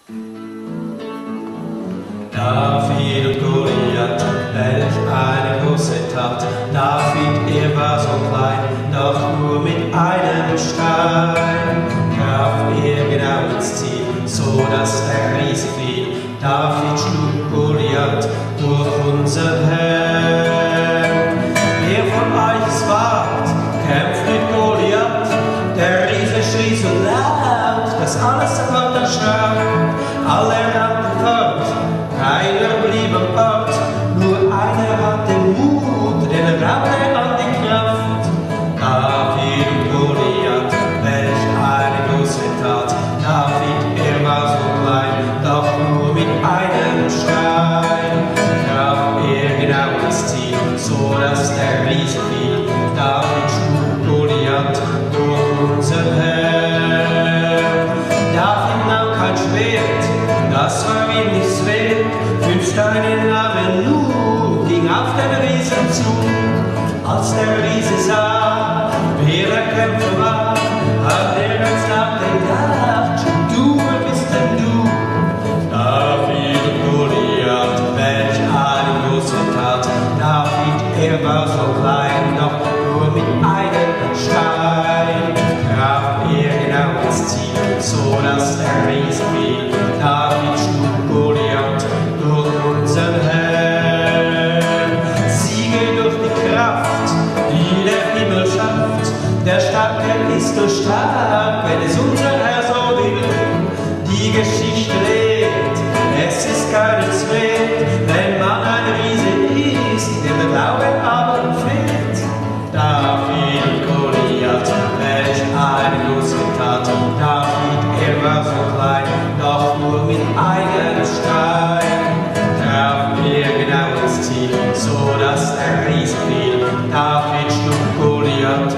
David und Goliath, welch eine große Tat. David, er war so klein, doch nur mit einem Stein traf er genau ins Ziel, so dass der Riese fiel. David schlug Goliath durch unser Herr. Wer von euch es wagt, kämpft mit Goliath. Der Riese schrie so laut, dass alles davon erschrak. Alle rannten fort, keiner blieb am Ort, nur einer hatte Mut, denn er glaubte an die Kraft. David und Goliath, welch eine große Tat. David, er war so klein, doch nur mit einem Stein traf er genau ins Ziel, so dass der Riese fiel. David schlug Goliath durch unser Herr. David nahm kein Schwert, das war ihm nichts wert. 5 Steine nahm er nur, ging auf den Riesen zu. Als der Riese sah, wer der Kämpfer war, hat er ganz nachgedacht: Du, wer bist denn du? David und Goliath, welch eine große Tat. David, er war so klein, doch nur mit einem Stein traf er genau ins Ziel, so dass der Riese fiel. David schlug Goliath durch unseren Herrn. Siege durch die Kraft, die der Himmel schafft. Der Starke ist so stark, wenn es unser Herr so will. Die Geschichte lehrt, es ist keines wert, wenn man ein Riese ist, der Glaube aber fehlt. David und Goliath, welch eine große Tat. David, er war so klein, doch nur mit einem Stein traf er genau ins Ziel, so dass der Riese fiel. David schlug Goliath